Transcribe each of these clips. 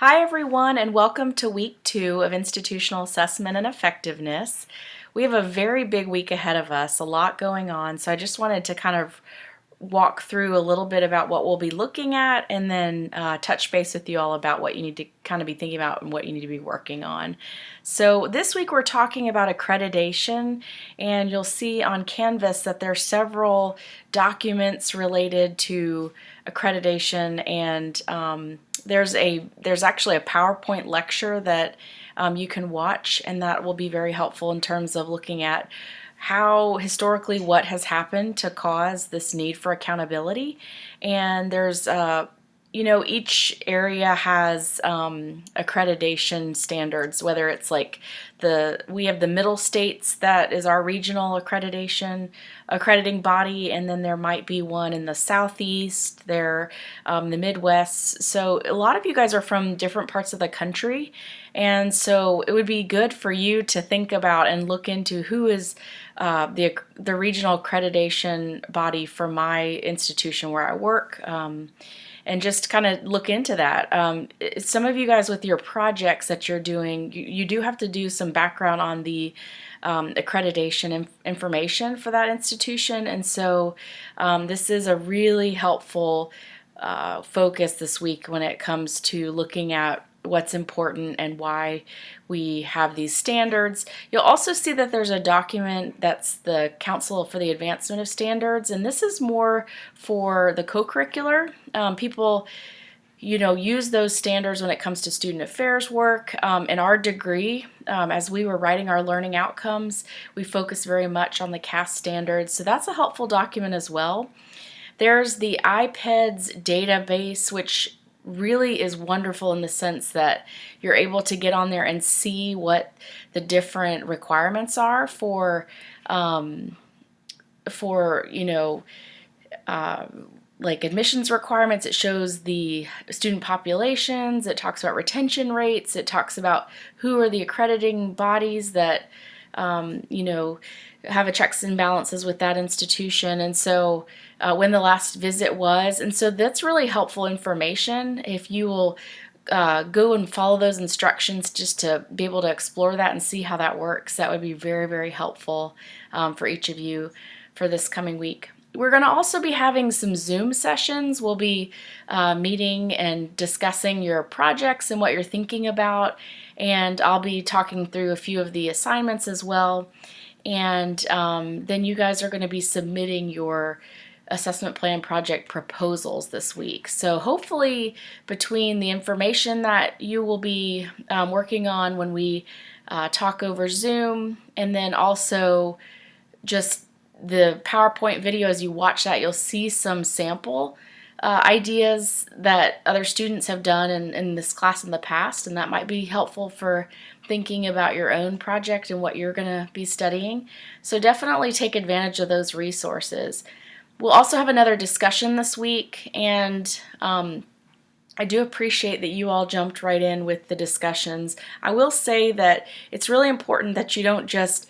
Hi everyone, and welcome to week 2 of Institutional Assessment and Effectiveness. We have a very big week ahead of us, a lot going on, so I just wanted to kind of walk through a little bit about what we'll be looking at and then touch base with you all about what you need to kind of be thinking about and what you need to be working on. So this week we're talking about accreditation, and you'll see on Canvas that there are several documents related to accreditation, and there's actually a PowerPoint lecture that you can watch, and that will be very helpful in terms of looking at how historically what has happened to cause this need for accountability. And there's each area has accreditation standards, whether it's like we have the middle states that is our regional accrediting body, and then there might be one in the southeast, the Midwest. So a lot of you guys are from different parts of the country, and so it would be good for you to think about and look into who is the regional accreditation body for my institution where I work. And just kind of look into that. Some of you guys with your projects that you're doing, you do have to do some background on the accreditation information for that institution, and so this is a really helpful focus this week when it comes to looking at what's important and why we have these standards. You'll also see that there's a document that's the Council for the Advancement of Standards, and this is more for the co-curricular. People use those standards when it comes to student affairs work. In our degree, as we were writing our learning outcomes, we focus very much on the CAS standards, so that's a helpful document as well. There's the iPEDS database, which really is wonderful in the sense that you're able to get on there and see what the different requirements are for like admissions requirements. It shows the student populations, it talks about retention rates, it talks about who are the accrediting bodies that have a checks and balances with that institution, and so when the last visit was, and so that's really helpful information. If you will go and follow those instructions just to be able to explore that and see how that works, that would be very, very helpful for each of you for this coming week. We're going to also be having some Zoom sessions. We'll be meeting and discussing your projects and what you're thinking about, and I'll be talking through a few of the assignments as well. And then you guys are going to be submitting your assessment plan project proposals this week. So hopefully between the information that you will be working on when we talk over Zoom, and then also just the PowerPoint video, as you watch that, you'll see some sample ideas that other students have done in this class in the past, and that might be helpful for thinking about your own project and what you're going to be studying. So definitely take advantage of those resources. We'll also have another discussion this week, and I do appreciate that you all jumped right in with the discussions. I will say that it's really important that you don't just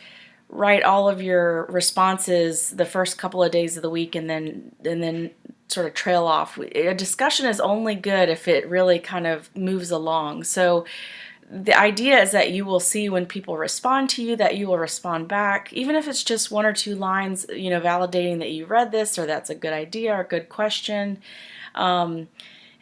write all of your responses the first couple of days of the week and then sort of trail off. A discussion is only good if it really kind of moves along. So the idea is that you will see when people respond to you, that you will respond back, even if it's just 1 or 2 lines, validating that you read this, or that's a good idea or a good question.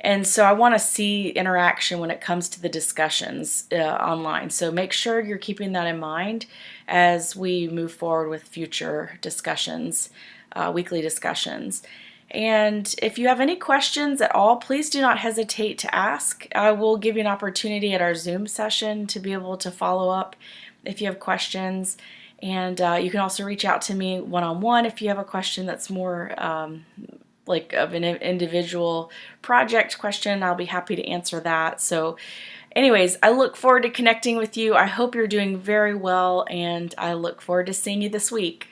And so I want to see interaction when it comes to the discussions online. So make sure you're keeping that in mind as we move forward with future discussions, weekly discussions. And if you have any questions at all, please do not hesitate to ask. I will give you an opportunity at our Zoom session to be able to follow up if you have questions. And you can also reach out to me one-on-one if you have a question that's more like of an individual project question. I'll be happy to answer that. So anyways, I look forward to connecting with you. I hope you're doing very well, and I look forward to seeing you this week.